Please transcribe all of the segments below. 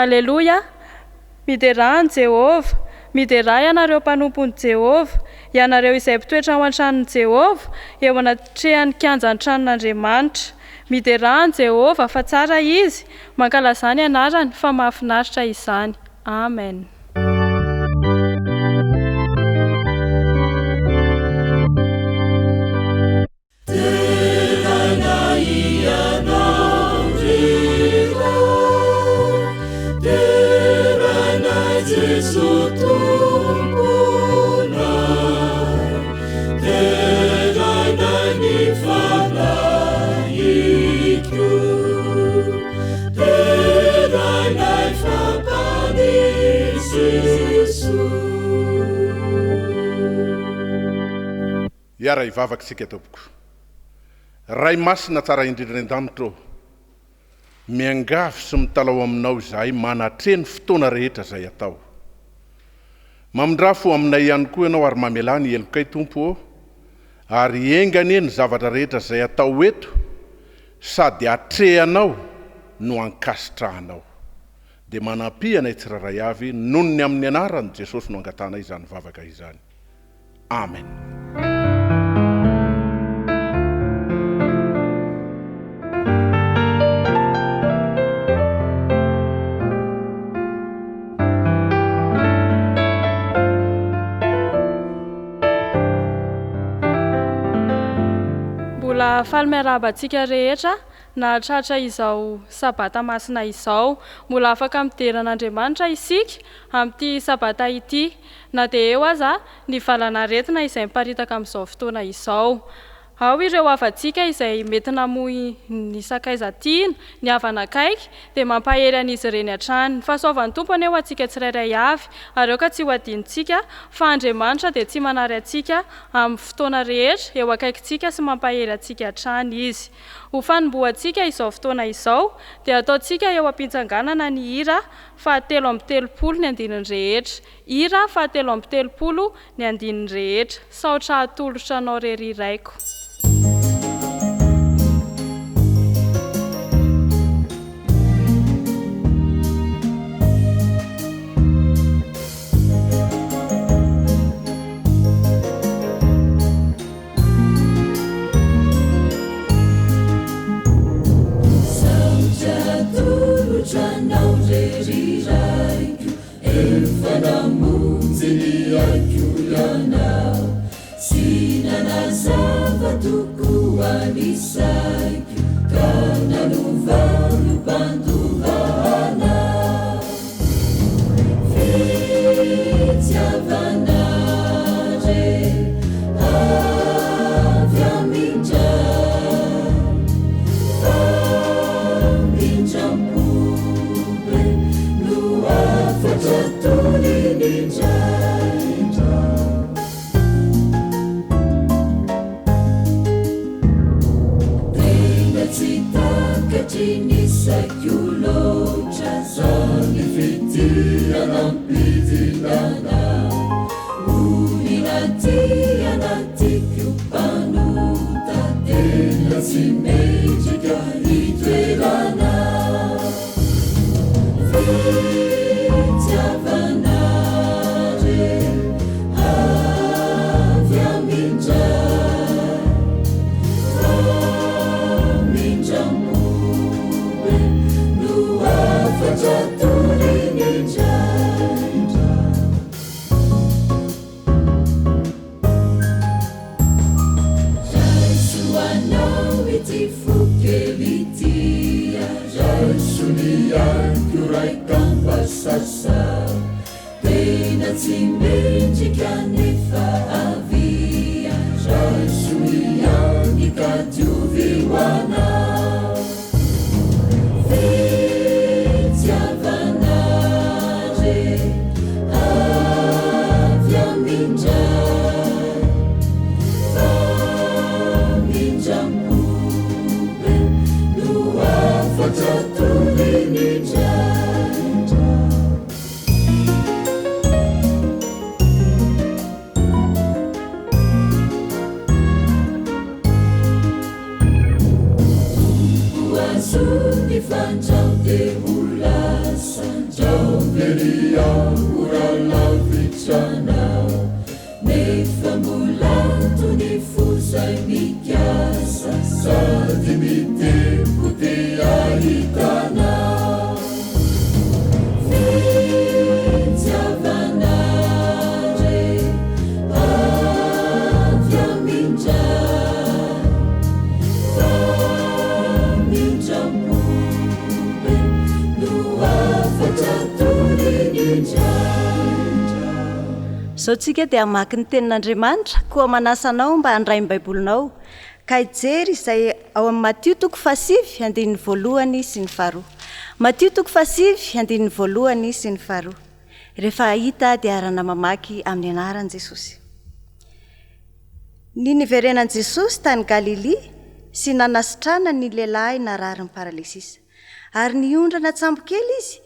Aleloia. Miderahan Jehova, mideray ianareo mpanompon'i Jehova, ianareo izay mpitoetra ao an-tranon'i Jehova, eo anatrehany kianjan'ny tranon'Andriamanitra. Miderahan Jehova fa tsara izy, mankalazany anarany fa mahafinaritra izany. Amen. Iara ivavaksika tompoko. Ray masina tsara indrindra an-danitro, miangavy sy mitalao aminao izahay manatreny fotoana rehetra izay atao. Mamindrafo aminay ihany koa ianao ary mamelany elokay tompo, ary engany ny zavatra rehetra izay atao eto, sady atrehanao no ankasitrahanao. Dia manampianay tsiraray avy nohony amin'ny anarany Jesosy no angatana izany vavaka izany. Amen. Mbola faly miarabantsika rehetra na tratra izao sabata masina izao, mbola afaka mideran'Andriamanitra isika amin'ity sabata ity, na dia eo aza ny valanaretina izay miparitaka amin'izao fotoana izao. Ao ireo havantsika izay mety namoy ny sakaiza tiana, ny havanakaiky, dia mampahery an'izy ireny hatrany. Fahasoavan'ny Tompo aneho antsika tsirairay avy, ary eo ka tsy ho adinontsika fa Andriamanitra dia tsy manary antsika amin'ny fotoana rehetra, eo akaikintsika sy mampahery antsika hatrany izy. Ho fanombohantsika izao fotoana izao, dia ataontsika eo am-pitsanganana ny hira 730 ny andininy rehetra. Hira 730 ny andininy rehetra. Saotra atolotra anao rery iraiko. Zao tsika dia hamaky ny tenin'Andriamanitra koa manasanao mba handray ny baibolinao ka hijery izay ao amin'ny Matio 7:1 sy ny 2. Matio 7:1 sy ny 2. Rehefa hita dia arana mamaky amin'ny anaran'i Jesosy. Ny niverenan'i Jesosy tany Galili sy nanasitrana ny lehilahy narary ny paralesisa. Ary niondrana tsambokely izy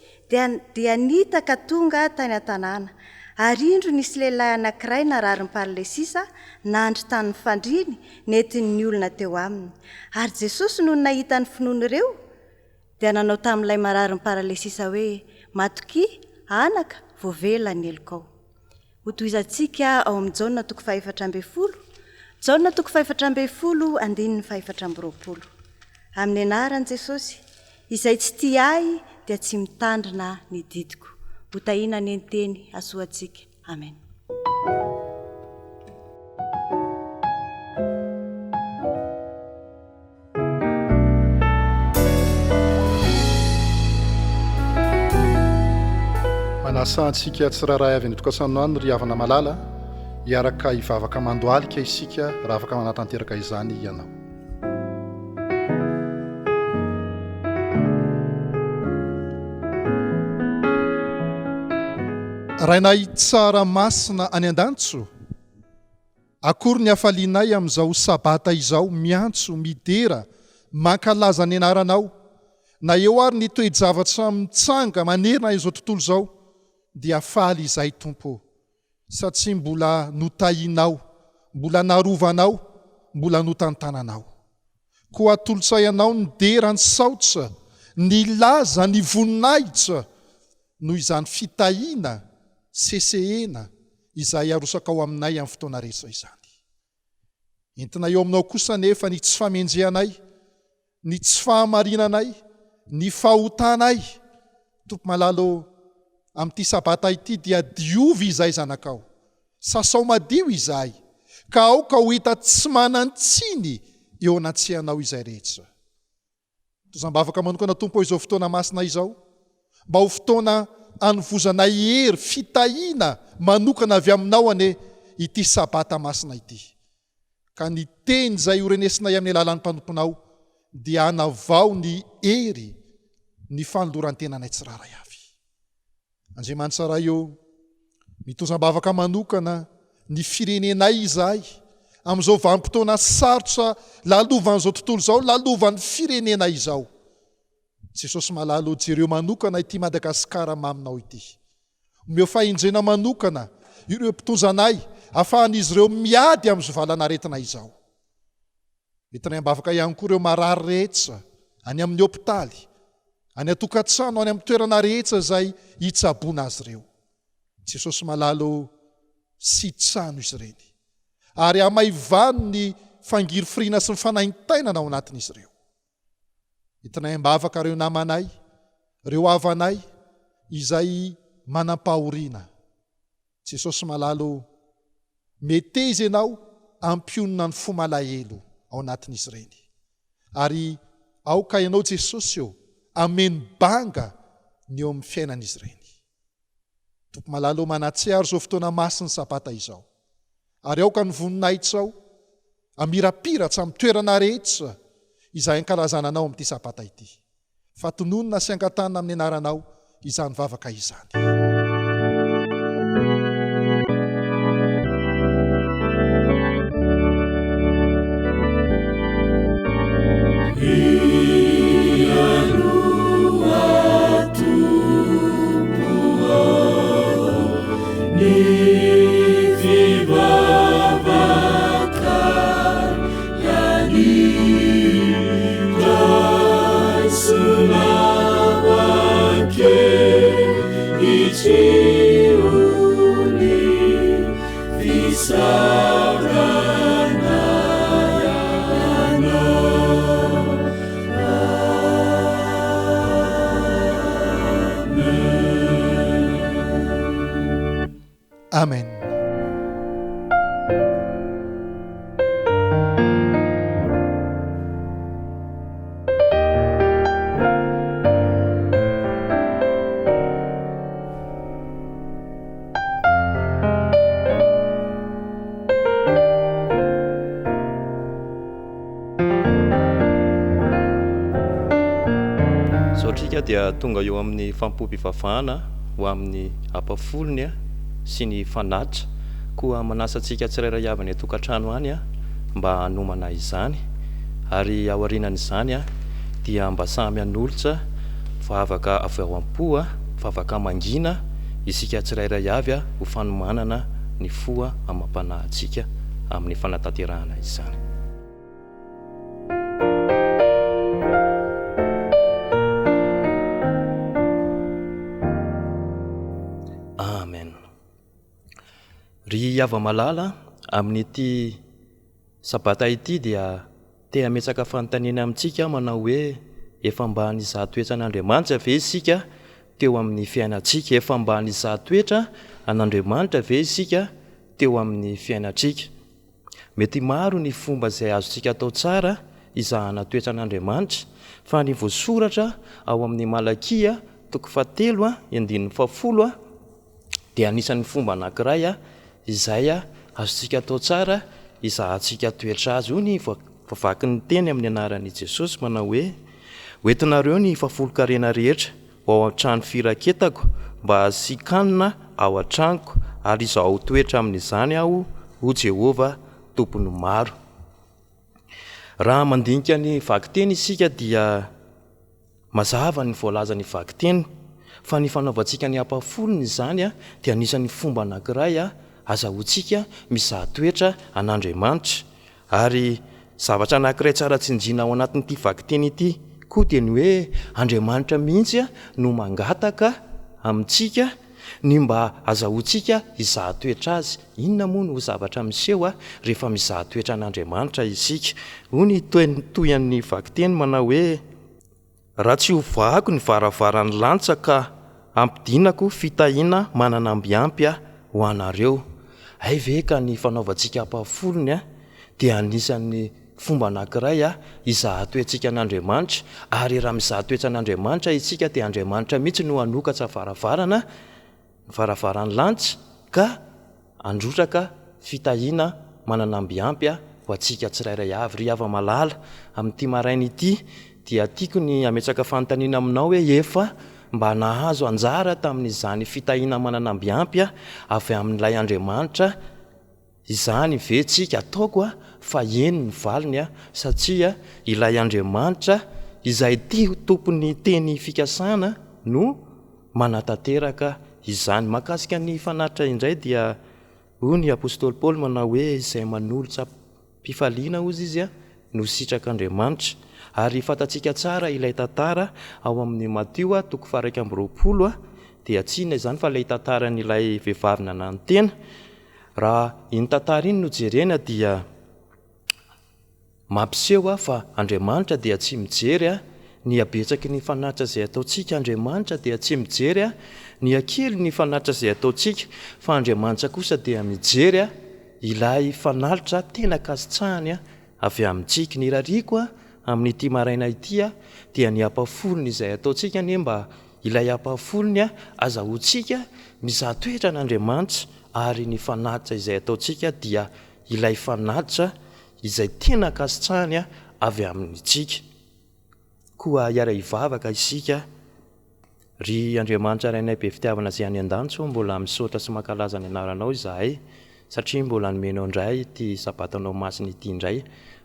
dia nitaka tonga tany an-tanàna. Ary indro nisy lehilahy anankiray narary ny paralesisa nandry tany fandriny nentin'ny olona teo aminy. Ary Jesosy no nahita ny finoana ireo dia nanao tamin'ilay marary ny paralesisa hoe matoki, anaka, voavela ny elokao. Hotohizantsika ao amin'ny Jaona 4:12, Jaona 4:12 4:20. Amin'ny anaran'i Jesosy izay tsy tia ahy dia tsy mitandrina ny didiko. Hotahina ny teny asoantsika. Amen. Manasantsika tsiraray avy ny tokantrano ry havana malala hiaraka hivavaka mandoalika isika raha afaka manatanteraka izany ianao. Rainay tsara masina any an-danitso, akory ny hafalianay amin'izao sabata izao miantso, midera, mankalaza ny anaranao, na eo ary ny toe-javatra mitsanga manerina izao tontolo izao, dia faly izay Tompo, satria mbola notahinao, mbola narovanao, mbola notantananao. Koa atolotsay anao ny dera ny saotra, ny laza, ny voninahitra, noho izany fitahina, sesehena izay arosaka ao aminay amin'ny fotoana rehetra izany. Entina eo aminao kosa nefa ny tsy famenjehanay, ny tsy fahamarinanay, ny fahotanay. Tompo malalo amin'ity sabata ity dia diovy izay zanakao, sasao madio izay, ka ao ka ho hita tsy manantsiny eo anatsehanao izay rehetra. Tozam-bavaka manokana Tompo izao fotoana masina izao, mba ho fotoana anovozana hery, fitahina manokana avy aminao ane ity sabata masina ity. Ka ny teny izay orenesinay amin'ny alalan'ny mpanomponao dia hanavao ny hery, ny fanoloran-tenanay tsiraray avy. Andriamanitra ray eo, mitozam-bavaka manokana ny firenenay izay amin'izao vanim-potoana sarotra lalovan'izao tontolo izao, lalovan'ny firenena izao. Jesosy malalo jereo manokana ity Madagasikara maminao ity. Omeo fahinjena manokana ireo mpitondranay afahan'izy ireo miady amin'izao valanaretina izao. Metinay ambavaka ihany koa ireo marary rehetra any amin'ny hôpitaly, any atokantrano, any amin'ny toerana rehetra izay hitsaboana azy ireo. Jesosy malalo sitrano izy ireny, ary amaivano ny fangiry firina sy ny fanaintainana ao anatin'izy ireo. Hitanay ambavaka ireo namanay, ireo havanay izay manam-pahoriana. Jesosy malalo meteza ianao ampionina ny fo malahelo ao anatin'izy ireny. Ary aoka ianao Jesosy eo ameny banga ny eo amin'ny fiainan'izy ireny. Tompo malalo manatsiaro izao fotoana masiny sabata izao. Ary aoka ny voninahitra ao, amirapiratra amin'ny toerana rehetra izay ankalazana anao amin'ity sabata ity. Fatononina sy angatana amin'ny anaranao izany vavaka izany. Sarana amen. Saotrika dia tonga eo amin'ny fanompoam-pivavahana ho amin'ny ampafolony sy ny fanatitra koa manasantsika tsirairay avy ny tokantrano any mba hanomana izany ary aorianan'izany dia mba samy hanolotra vavaka avy ao am-po vavaka mangina isika tsirairay avy ho fanomanana ny foa amam-panahintsika amin'ny fanatanterahana izany. Ry ava-malala amin'ity sabata ity dia te-hametsaka fanontaniana amintsika manao hoe efa mba nizahan-toetra an'Andriamanitra ve isika teo amin'ny fiainantsika, efa mba nizahan-toetra an'Andriamanitra ve isika teo amin'ny fiainantsika. Mety maro ny fomba izay azontsika atao tsara izahana toetra an'Andriamanitra, fa ny voasoratra ao amin'ny Malakia 3:10 dia anisan'ny fomba anankiray izay azontsika atao tsara izahantsika toetra azy. Io ny vavaky ny teny amin'ny anaran'i Jesosy manao hoe hoentinareo ny fafolo-karena rehetra ao an-trano firaketako mba hasikanina ao an-tranoko ary izaho toetra amin'izany aho ho Jehova tompony maro. Raha mandinika ny vakiteny isika dia mazava ny voalaza ny vakiteny, fa ny fanaovantsika ny ampafolony izany dia anisan'ny fomba anankiray azahoantsika mizahan-toetra an'Andriamanitra. Ary zavatra anankiray tsara tsinjina ao anatin'ity vakiteny ity koa dia ny hoe Andriamanitra mihitsy no mangataka amintsika ny mba azahoantsika hizahan-toetra azy. Inona moa no zavatra miseho rehefa mizahan-toetra an'Andriamanitra isika? Hoy ny toyan'ny vakiteny manao hoe raha tsy ho vahako ny varavaran'ny lanitra ka ampidinako fitahiana mananambiampy ho anareo. Ay ve ka ny fanaovantsika ampafolony dia anisan'ny fomba anankiray izahan-toetrantsika an'Andriamanitra, ary raha mizahan-toetra an'Andriamanitra isika dia Andriamanitra mihitsy no hanokatra varavaran'ny lanitra ka androtraka fitahiana mananambiampy ho antsika tsirairay avy. Ry ava-malala amin'ity maraina ity dia tiako ny ametsaka fanontaniana aminao hoe efa mba nahazo anjara tamin'izany fitahiana mananambiampy avy amin'ilay Andriamanitra izany ve tsika? Ataoko fa eny ny valiny satria ilay Andriamanitra izay tia tompony teny fikasana no manatanteraka izany. Mahakasika ny fanatitra indray dia hoy ny apôstôly Paoly manao hoe izay manolotra mpifaliana ozy izy no sitrak'Andriamanitra. Ary fantatsika tsara ilay tantara ao amin'ny Matio 2:20 dia tsina izany fa ilay tantaran'ilay vehivavy nanantena. Raha iny tantara iny no jerena dia mampiseho fa Andriamanitra dia tsy mijery ny abetsaky ny fanatitra izay ataontsika. Andriamanitra dia tsy mijery ny akely ny fanatitra izay ataontsika, fa Andriamanitra kosa dia mijery ilay fanalitra tena kasitsahany avy amintsika. Ny rariko amin'ity maraina ity dia ny ampafolony izay ataontsika ny mba ilay ampafolony azahoantsika mizahan-toetra an'Andriamanitra, ary ny fanatitra izay ataontsika dia ilay fanatitra izay tena kasitsahany avy amintsika. Koa hiara hivavaka isika ry Andriamanitra rainay be fitiavana izay any an-danitso, mbola misaotra sy mankalaza ny anaranao izahay satria mbola nomenao indray ity sabatanao masina ity indray,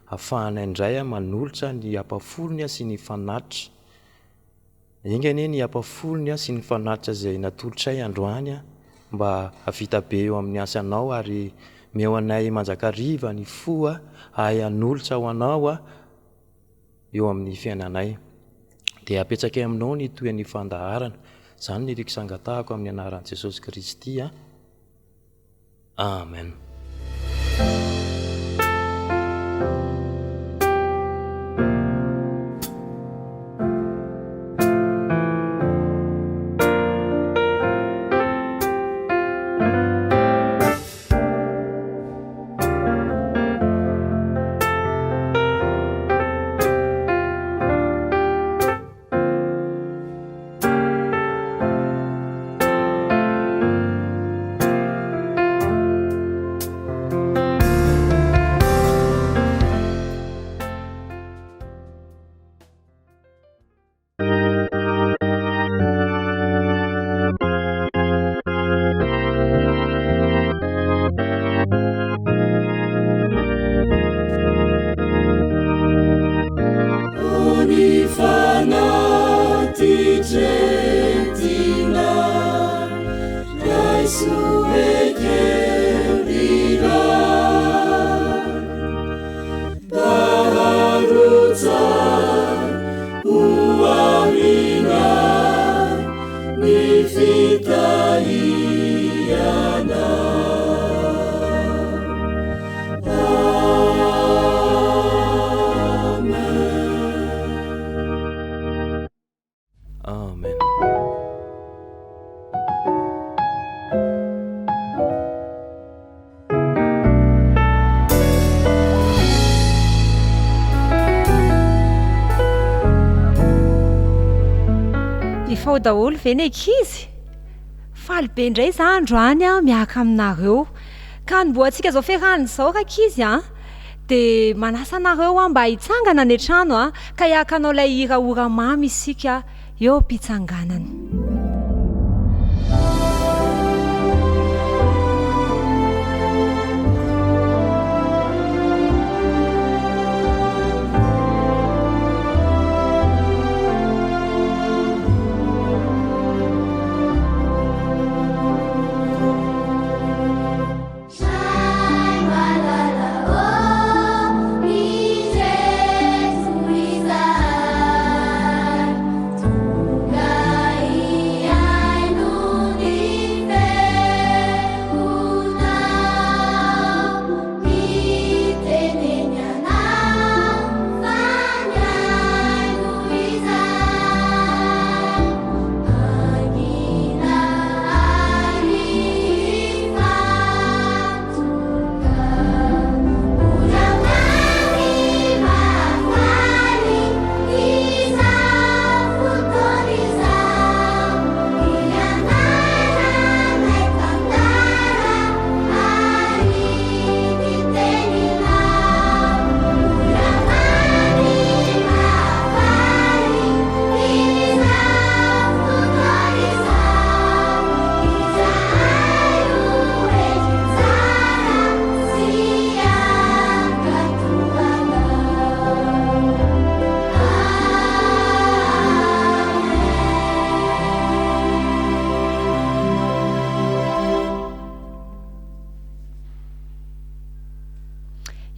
ahafahanay indray manolotra ny ampafolony sy ny fanatitra. Ingany ny ampafolony sy ny fanatitra izay natolotray androany mba havita be eo amin'ny asanao, ary meo anay manjakariva ny fo ahay hanolotra ho anao eo amin'ny fiainanay. Dia apetsakay aminao ny toy ny fandaharana. Izany ny riko sangatahako amin'ny anaran'i Jesosy Kristy. Amen. ao daholo ve ny ankizy faly be indray za androany a miaka aminareo ka nomboantsika zao fiarahany zao rankizy a dia manasa anareo a mba hitsangana ny trano a ka hiakanao ilay hira ora mamy isika eo mpitsanganana.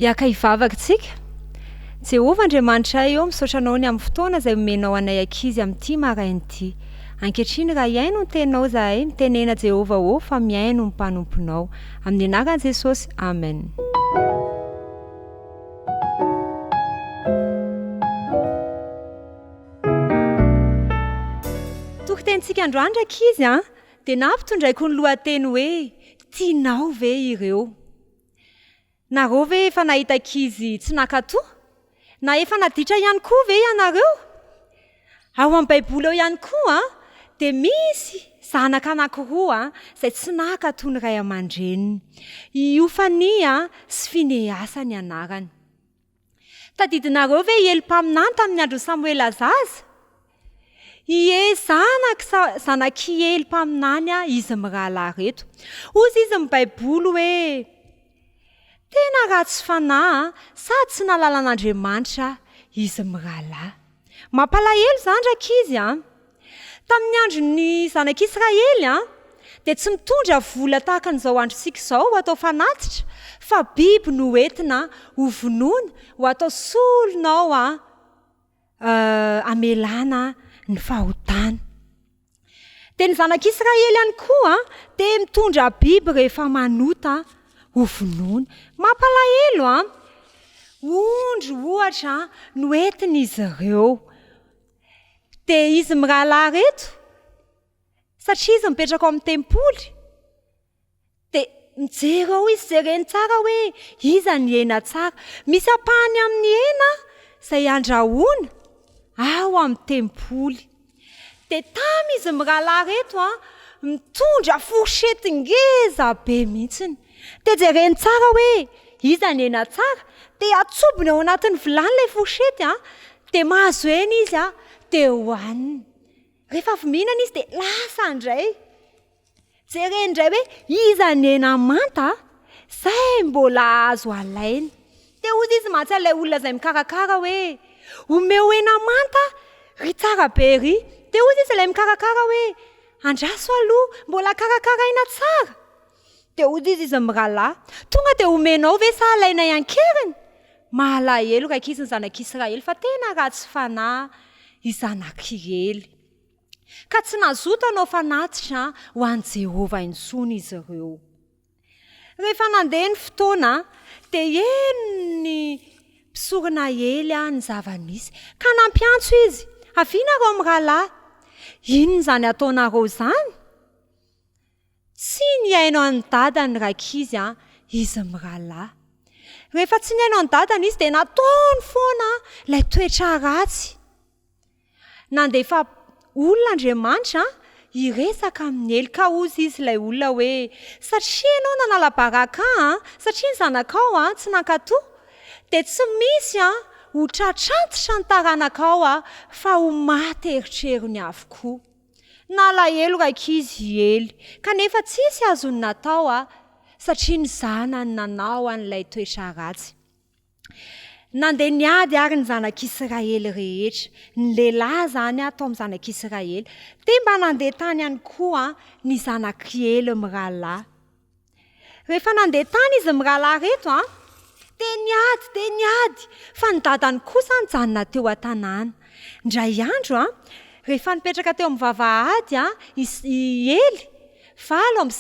Iaka hivavakantsika Jehova Andriamanitra eo misaotra anao ny amin'ny fotoana izay omenao anay ankizy amin'ity marain'ity. Ankehitriny raha iaino ny teninao zahay mitenena Jehova ô fa miaino ny mpanomponao. Amin'ny anaran'i Jesosy, amen. Tokitentsika androany ankizy a dia nampitondraiko ny lohateny hoe tianao ve ireo? Nareo ve efa nahita ankizy tsy nankatoa? Na efa naditra ihany koa ve ianareo? Ao amin'ny Baiboly eo ihany koa dia misy zanaka anankiroa izay tsy nankatoa ny ray aman-dreniny. Iofania sy Fineasa ny anarany. Tadidinareo ve Eli-paminany tamin'ny andron'i Samuela zaza? Zanaky Eli-paminany izy mirahalahy reto. Ozy izy amin'ny Baiboly hoe tena ratsy fanahy sady tsy nalalan'Andriamanitra izy mirahalahy. Mampalahelo zany rankizy tamin'ny andron'ny zanak'Israely dia tsy mitondra vola tahaka an'izao andronsika izao ho atao fanatitra, fa biby no entina ho vonoina ho atao solonao amelana ny fahotana. Dia ny zanak'Israely ihany koa dia mitondra biby rehefa manota ho vonoina. Mampalahelo ondry ohatra no entina izy ireo. Dia izy mirahalahy reto satria izy mipetraka ao amin'ny tempoly dia mijery ao izy jereny tsara hoe iza ny hena tsara. Misy ampahany amin'ny hena izay andrahoina ao amin'ny tempoly. Dia tamy izy mirahalahy reto mitondra fourchette ngeza be mihitsiny. Dia jereny tsara hoe iza ny hena tsara dia atsobony ao anatin'ny vilany ilay fourchette dia mahazo hena izy dia hohaniny. Rehefa avy mihinana izy dia lasa indray. Jereny indray hoe iza ny hena manta izay mbola azo alaina. Dia hozy izy mahatsy ilay olona izay mikarakara hoe omeo hena manta ry tsara be ry. Dia hozy izy ilay mikarakara hoe andraso aloha mbola karakaraina tsara. Dia hozy izy mirahalahy tonga dia omenao ve sa alaina iankeriny? Mahalahelo rankizy ny zanak'Israely fa tena ratsy fanahy izanak'Ely. Ka tsy nazoto anao fanatitra ho an'i Jehova intsony izy ireo. Rehefa nandeha ny fotoana dia eno ny mpisorona ely ny zava-misy ka nampiantso izy. Avinareo mirahalahy, inona izany ataonareo izany? Tsy niaino any dadany rankizy izy mirahalahy. Rehefa tsy niaino any dadany izy dia nataony foana ilay toetra ratsy. Nandefa olon'Andriamanitra iresaka amin'ny ely ka ozy izy ilay olona hoe satria ianao nanala-baraka satria ny zanakao tsy nankatoa dia tsy misy ho tratrantitra ny taranakao fa ho maty eritrerony avokoa. Nalahelo rakizy ely kanefa tsisy azony natao satria ny zanany nanao an'ilay toetra ratsy. Nandeha niady ary ny zanak'Israely rehetra, ny lehilahy zany atao amin'ny zanak'Israely, dia mba nandeha tany ihany koa ny zanak'ely mirahalahy. Rehefa nandeha tany izy mirahalahy reto dia niady fa ny dadany kosa nijanona teo an-tanàna. Indray andro rehefa nipetraka teo amin'ny vavahady i Ely, 7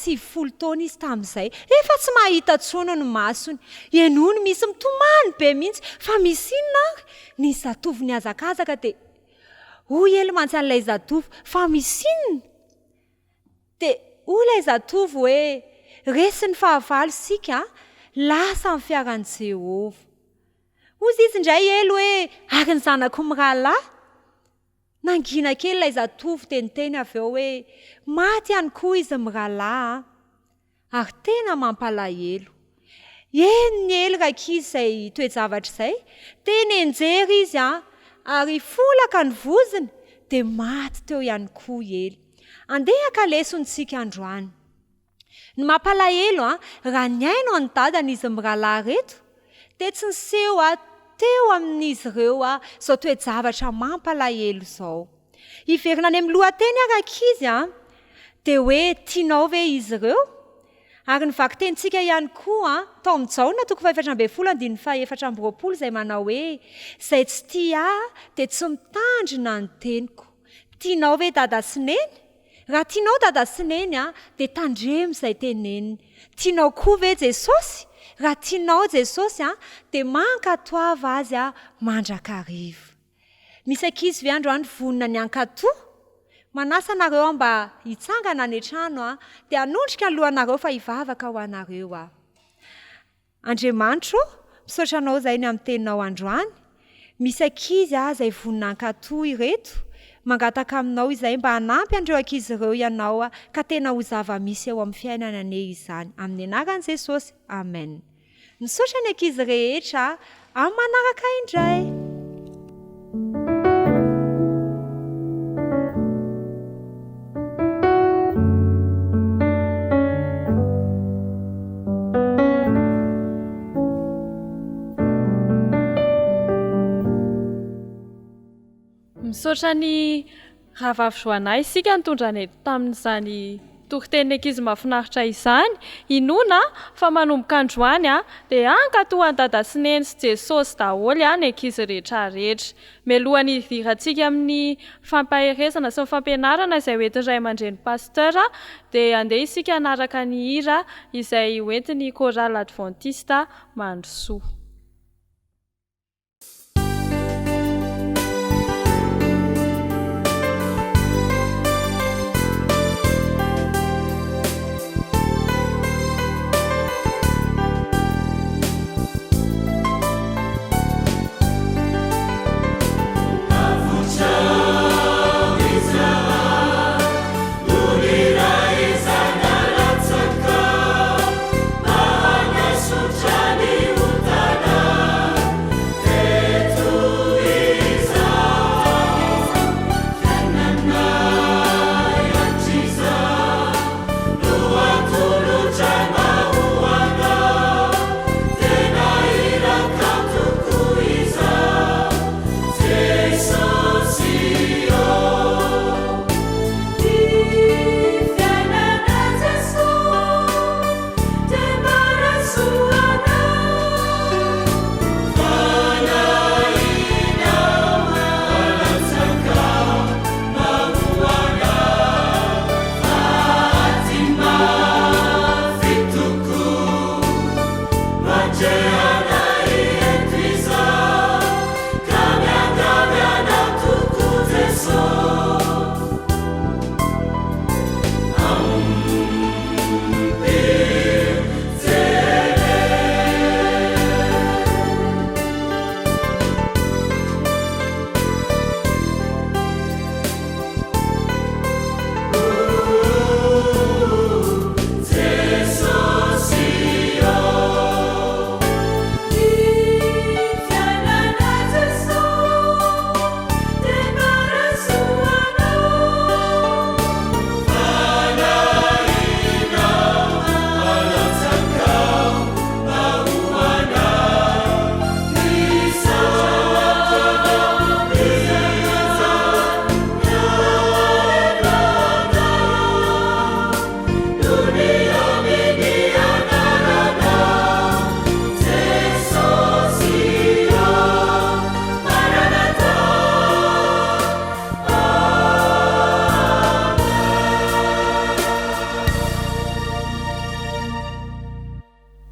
taona izy tamin'izay, efa tsy mahita tsono ny masony. Ianony misy mitomany be mihitsy fa misy inona ary ny zatovy ny azakazaka dia hoy Ely mantsy an'ilay zatovy fa misy inona dia hoy ilay zatovy hoe resy ny fahavalo sika lasa amin'ny fiaran'i Jehovah. Hoy izy indray Ely hoe ary ny zanako mirahalahy. Nangina kely ilay zatovy teniteny avy eo hoe maty ihany koa izy mirahalahy ary tena mampalahelo. Eny ny Ely rakizy izay toe-javatra izay dia nenjery izy ary folaka ny voziny dia maty teo ihany koa Ely. Andeha ka lesontsika androany. Ny mampalahelo raha ny aino ny dadany izy mirahalahy reto dia tsy niseho teo amin'izy ireo izao toe-javatra mampalahelo izao. Iverina any amin'ny lohateny rakizy dia hoe tianao ve izy ireo? Ary ny vakitentsika ihany koa tao amin'ny Jaona 7:24 izay manao hoe izay tsy tia dia tsy mitandrina ny teniko. Tianao ve dada sy neny? Raha tianao dada sy neny dia tandremo izay teneniny. Tianao koa ve Jesosy? Raha tianao Jesosy dia mankatoava azy mandrakariva. Misy ankizy ve androany vonona ny ankatoa? Manasa anareo mba hitsangana any an-trano dia hanondrika ny lohanareo fa hivavaka ho anareo. Andriamanitra misaotra anao izay ny amin'ny teninao androany. Misy ankizy izay vonona ankatoa ireto, mangataka aminao izay mba hanampy andreo ankizy ireo ianao ka tena ho zava-misy eo amin'ny fiainana ane izany. Amin'ny anaran'i Jesosy, amen. Misaotra ny ankizy rehetra amin'ny manaraka indray. Misaotra ny ravavy-joanahy isika nitondrany tamin'izany toritenin'ny ankizy mahafinaritra izany, inona fa manomboka androany dia ankatoany dada sy neny sy Jesosy daholo ny ankizy rehetrarehetra. Mialohan'ny hidirantsika amin'ny fampaheresana sy ny fampianarana izay hoentin'ny ray aman-dreny pasteur dia andeha isika hanaraka ny hira izay hoentin'ny chorale adventiste Mandrosoa. Sutra ni utana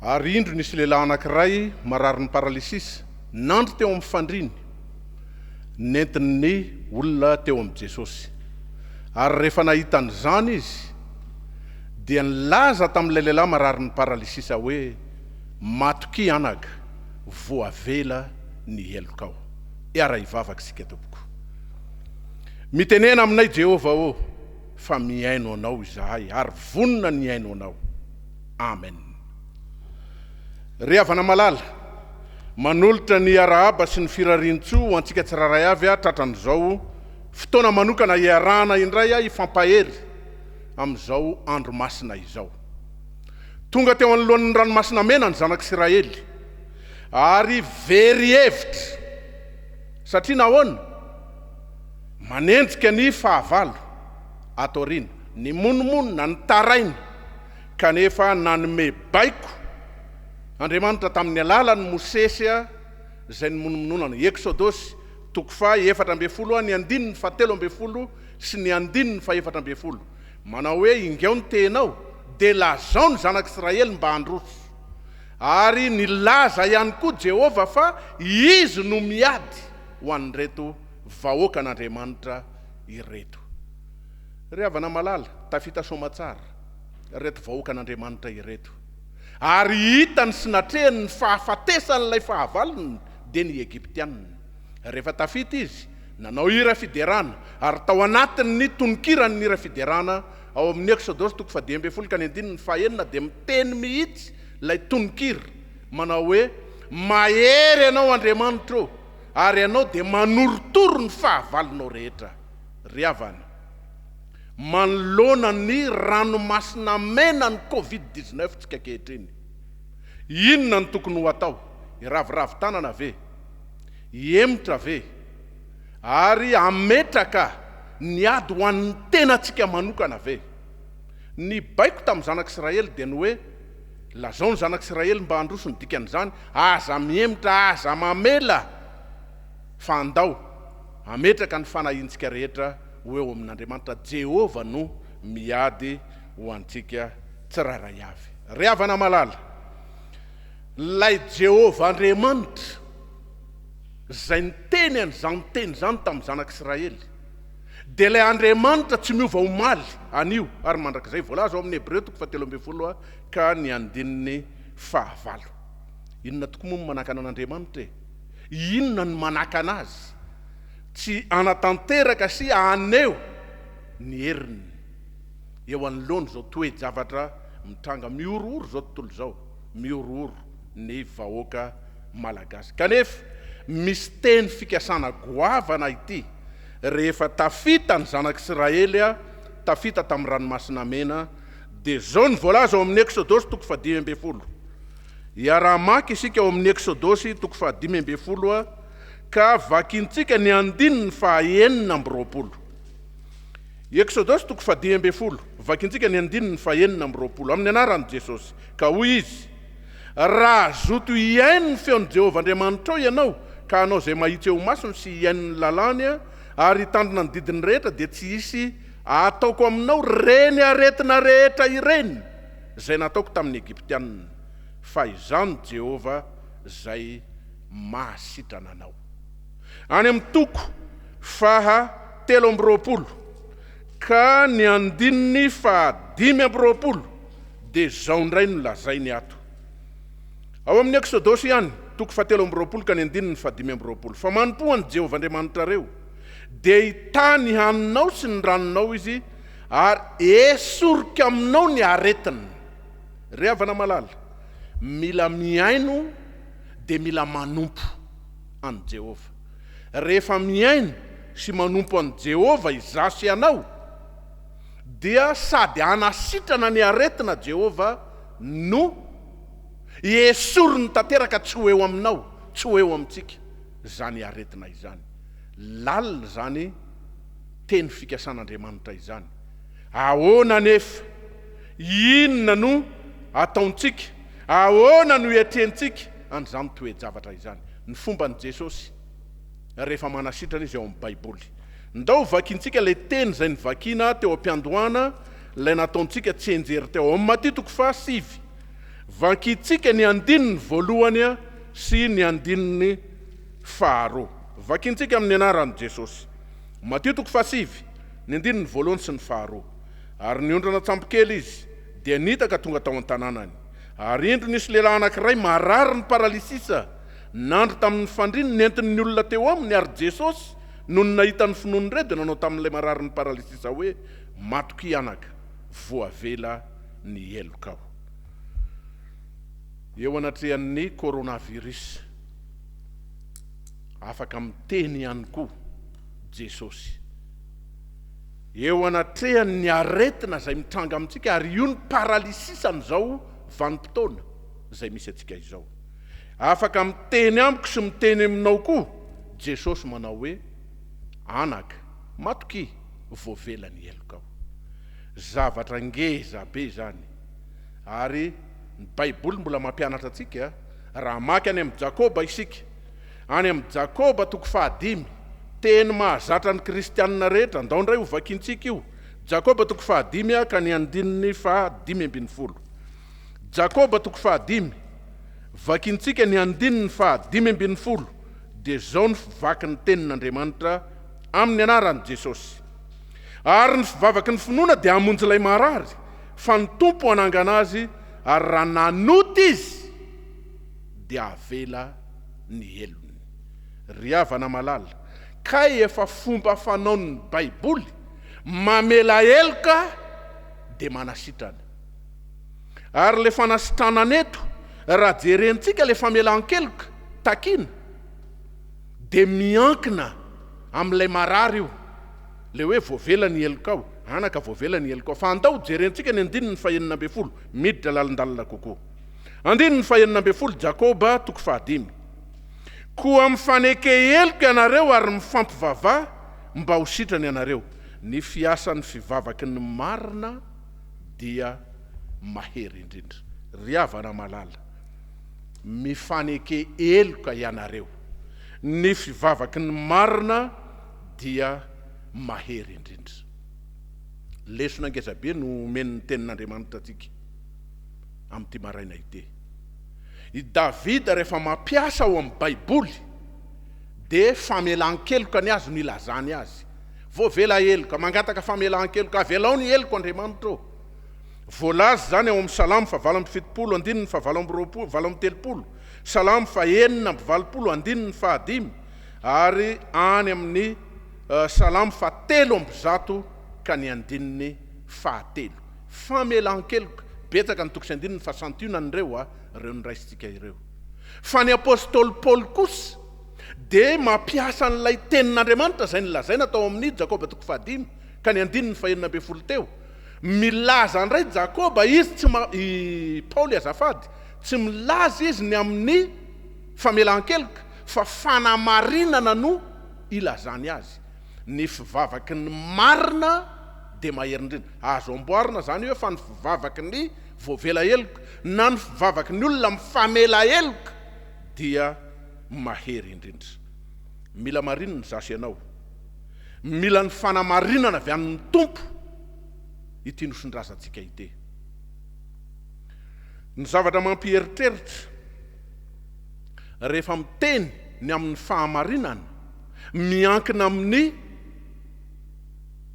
Ary indro nisy lehilahy anankiray marary ny paralysisy, nandro teo amin'ny fandriny, nentin'ny olona teo amin'ny Jesosy. Ary rehefa nahitan'izany izy, dia nilaza tamin'ilay lehilahy marary ny paralysisa hoe matoky anaga, voavela ny helokao. Iara hivavaka sika tompoko. Mitenena aminay Jehova ô, fa miaino anao izahay, ary vonona ny aino anao. Amen. Ry havana malala, manolotra ny arahaba sy ny firarian-tso ho antsika tsiraray avy tratran'izao fotoana manokana iarahana indray ifampahery amin'izao andro masina izao. Tonga teo anoloan'ny ranomasina mena ny zanak'Israely, ary very hevitra, satria nahoana manenjika ny fahavalo atoriana, ny monomonina, ny taraina, kanefa nanome baiko Andriamanitra tamin'ny alalan'ny Mosesy izay ny monomononana. Eksodosy 4:7, ny 7:17 sy ny 7:4. Manao hoe ingeo ny tenao dia lazao ny zanak'Israely mba handroso, ary nilaza ihany koa Jehova fa izy no miady ho an'ireto vahoaka an'Andriamanitra ireto. Ry havana malala, tafita soma tsara reto vahoaka an'Andriamanitra ireto, ary hitany sy natrehany ny fahafatesan'ilay fahavalony dia ny Egiptianina. Rehefa tafita izy, nanao hira fiderana, ary tao anatin'ny tononkirany ny hira fiderana ao amin'ny Eksodosy 12:1-5 dia miteny mihitsy ilay tononkira, manao hoe mahery ianao Andriamanitra, ary ianao dia manorotoro ny fahavalonao rehetra. Ry havana, manoloana ny ranomasina mena ny Covid-19 tsika kehitriny, inona ny tokony ho atao? Iraviravy tanana ve? Hiemotra ve? Ary ametraka ny ady ho an'ny tenantsika manokana ve? Ny baiko tamin'ny zanak'Israely dia ny hoe lazao ny zanak'Israely mba handroso ny dikan'izany, aza miemotra, aza mamela, fa andao ametraka ny fanahintsika rehetra ho eo amin'Andriamanitra. Jehova no miady ho antsika tsiraray avy. Ry havana malala, lay Jehova Andriamanitra izay niteny an'izany teny zany tamin'ny zanak'Israely, dia ilay Andriamanitra tsy miova ho maly anio, ary mandrakizay voalaza ao amin'ny Hebreo 13:7 ka ny 9:5. Inona tokoa moa manakana an'Andriamanitra? Inona ny manakana azy? Tsy anatanteraka sy aneo ny heriny eo anoloany zao toe-javatra mitranga miorooro zao tontolo zao, miorooro ny vahoaka malagasy. Kanefa misy teny fikasana goavana ity rehefa tafita ny zanak'Israely tafita tamin'ny ranomasina mena, dia zao ny voalaza ao amin'ny Eksodosy 5:10. Iara-maky isika ao amin'ny Eksodosy 5:10 ka vakintsika ny 9:20. Eksodosy 5:10, vakintsika ny 9:20 amin'ny anaran'i Jesosy. Ka hoy izy: raha zoto iaino ny feon'i Jehova Andriamanitra ianao, ka hanao izay mahitsy eo masony sy iaino ny lalàny, ary hitandrina ny didiny rehetra, dia tsy hisy ataoko aminao reny aretina rehetra ireny izay nataoko tamin'ny Egiptianina, fa izany Jehova izay mahasitrana anao. Any amin'ny toko 7:20 ka ny 9:20 dia zao indray no lazainy ato ao amin'ny Eksodosy ihany, toko 7:20 ka ny 9:20. Fa manompoany Jehova Andriamanitra reo, dia hitany haninao sy ny ranonao izy, ary esorika aminao ny aretina. Ry havana malala, mila miaino dia mila manompo an Jehova. Rehefa miaino sy manompo an Jehova izasy ianao, dia sady anasitrana ny aretina Jehova no esoriny tanteraka, tsy ho eo aminao, tsy ho eo amintsika zany aretina izany. Lalina zany teny fikasan'Andriamanitra izany. Ahoana nefa, inona no ataontsika, ahoana no hiatrentsika an'izany toe-javatra izany? Ny fomban'i Jesosy rehefa manasitrana izy ao amin'ny Baiboly. Ndao vakintsika ilay teny izay nivakina teo am-piandohana, ilay nataontsika tsy enjery teo ao amin'ny Maty 5:7. Vakintsika ny andininy voalohany sy ny andininy faharoa. Vakintsika amin'ny anaran'i Jesosy. Matio 7, ny andininy voalohany sy ny faharoa. Ary niondrana tsampokely izy, dia nitaka tonga tao an-tanànany. Ary indro nisy lehilahy anankiray marary ny paralisisa, nandro tamin'ny fandriany nentin'ny olona teo aminy ary Jesosy noho ny nahita ny finoany ireo dia nanao tamin'ilay marary ny paralisisa hoe matoky anaka, voavela ny heloka aho. Eo anatrehan'ny coronavirus, afaka miteny ihany koa Jesosy. Eo anatrehan'ny aretina izay mitranga amintsika, ary io ny paralisisany izao vanim-potoana izay misy atsika izao. Afaka miteny amiko sy miteny aminao koa Jesosy manao hoe anaka, matoky, voavela ny heloka aho. Zavatra ngeza be zany. Ary ny Baiboly mbola mampianatra atsika, raha maky any amin'ny Jakoba isika, any amin'ny Jakoba 5, teny mahazatra ny kristianina rehetra, andao indray ho vakintsika io. Jakoba 5 ka ny andininy 5:10. Jakoba 5, vakintsika ny andininy 5:10, dia zao ny fivaky ny tenin'Andriamanitra amin'ny anaran'i Jesosy. Ary ny fivavaky ny finoana dia hamonjy ilay marary, fa ny tompo hanangana azy, ary raha nanota izy dia avela ny helony. Ry havana malala, kay efa fomba fanaon'ny Baiboly mamela heloka dia manasitrana. Ary le fanasitranana eto, raha jerentsika le famelan-keloka takina, dia miankina amin'ilay marary io, le hoe voavela ny heloka ao, anaka voavela ny heloka ao. Fa andao jerentsika ny andininy 9, miditra lalindalina kokoa. Andininy 9, Jakoba 5. Koa mifaneke heloka ianareo ary mifampivavah mba ho sitrany ianareo. Ny fiasan'ny fivavaky ny marina dia mahery indrindra. Ry havana malala, mifaneke heloka ianareo. Ny fivavaky ny marina dia mahery indrindra. Lesona ngezabe no men'ny tenin'Andriamanitra atsika amin'ity maraina ity. I Davida rehefa mampiasa ao amin'ny Baiboly dia famelan-keloka ny azy no ilazany azy. Voavela heloka, mangataka famelan-keloka, avelao ny heloka Andriamanitra. Voalaza zany ao amin'ny Salamo 7:70, andininy 7:30, Salamo 9:20, andininy 10, ary any amin'ny Salamo 7:100 ka ny andininy 10. Famelan-keloka, betsaka ny tokosy andininy 61 reo ny raisitsika ireo. Fa ny apôstôly Paul kosa dia mampiasa n'ilay tenin'Andriamanitra izay nilazaina tao amin'ny Jakoba 5 ka ny andininy 20 teo. Milaza ndray Jakoba izy Paul azafady, tsy milaza izy ny amin'ny famelan-keloka, fa fanamarinana no ilazany azy. Ny fivavaky ny marina dia mahery indrindra. Azo amboarina zany hoe fa ny fivavaky ny voavela heloka na ny fivavaky ny olona mifamela heloka dia mahery indrindra. Mila marinina ny zasy ianao, mila ny fanamarinana avy amin'ny tompo ity nosindrasantsika ity. Ny zavatra mampieritreritra rehefa miteny ny amin'ny fahamarinana, miankina amin'ny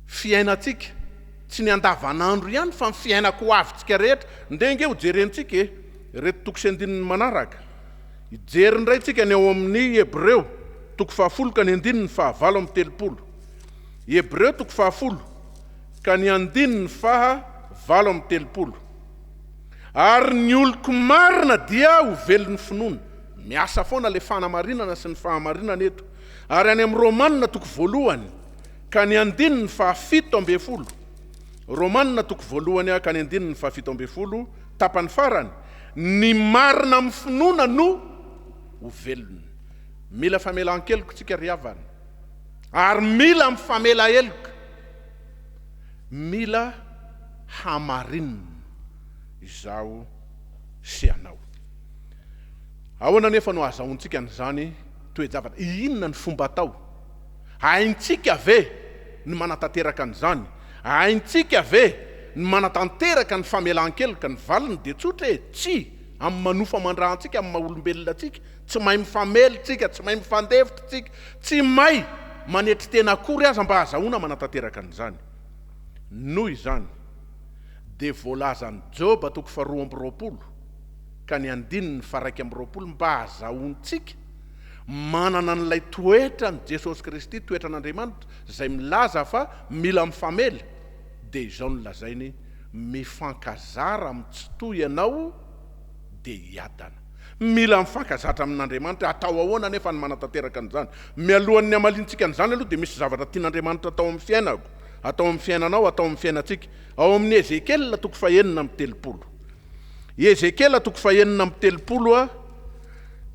fiainatsika, tsy ny andavanandro ihany fa ny fiainako avintsika rehetra. Ndenge ho jerentsika reto tokosy andininy manaraka. Ijery ndray tsika ny ao amin'ny Hebreo 10 ka ny andininy 7:30. Hebreo 10 ka ny andininy 7:30. Ary ny oloko marina dia ho velon'ny finoana. Miasa foana le fanamarinana sy ny fahamarinana eto. Ary any amin'ny Romanina 1 ka ny andininy 7:70. Romanina 1 ka ny andininy 7:70, tapany farany, ny marina amin'ny finoana no ho velona. Mila famelan-keloka tsika ry havana, ary mila mifamela heloka, mila hamarinina izao sy anao. Ahoana nefa no azahoantsika n'izany toe-javatra? Inona ny fomba atao? Haintsika ve ny manatanteraka an'izany? Haintsika ve ny manatanteraka ny famelan-keloka? Ny valiny dia tsotra e, tsy. amin'ny manofa mandrahantsika amin'ny maha-olombelona tsika, tsy mahay mifamelitsika, tsy mahay mifandevitra tsika, tsy mahay manetry tena akory aza mba hazahoana manatanteraka an'izany. Noho izany dia voalazany Joba 2:20 ka ny 1:20 mba hazahoantsika manana n'ilay toetra ny Jesosy Kristy, toetra n'Andriamanitra izay milaza fa mila mifamely, dia izao no lazainy mifankazara amin'ny tsy toy ianao dia hiadana. Mila mifankazatra amin'Andriamanitra, atao ahoana nefa ny manatanteraka an'izany? Mialohan'ny amalintsika an'izany aloha dia misy zavatra tian'Andriamanitra atao amin'ny fiainako, atao amin'ny fiainanao, atao amin'ny fiainatsika. Ao amin'ny Ezekiel 9:30. Ezekiel 9:30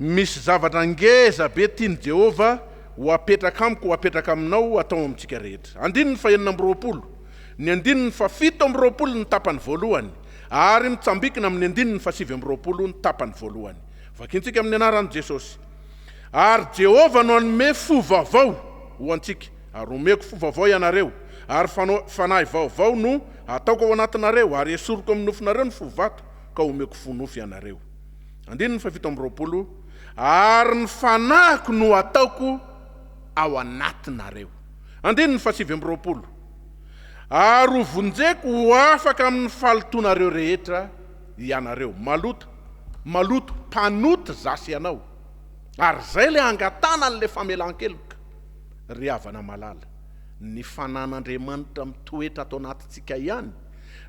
misy zavatra ngeza be tiany Jehova ho apetraka amiko, ho apetraka aminao, atao amintsika rehetra. 9:20. Ny 9:20 ny tapany voalohany, ary mitsambikina amin'ny 9:7 ny tapany voalohany. Vakintsika amin'ny anaran'i Jesosy. Ary Jehova no hanome fo vaovao ho antsika, ary omeko fo vaovao ianareo, ary fanahy vaovao no ataoko ao anatinareo, ary esoriko amin'ny nofinareo ny fo vato, ka omeko fo nofo ianareo. 9:7. Ary ny fanahiko no ataoko ao anatinareo. 9:7. Ary ho vonjeko ho afaka amin'ny falotonareo rehetra ianareo. Maloto, mpanoto zasy ianao. Ary zay le angatana n'le famelan-keloka. Ry havana malala, ny fanan'Andriamanitra mitoetra atao anatintsika ihany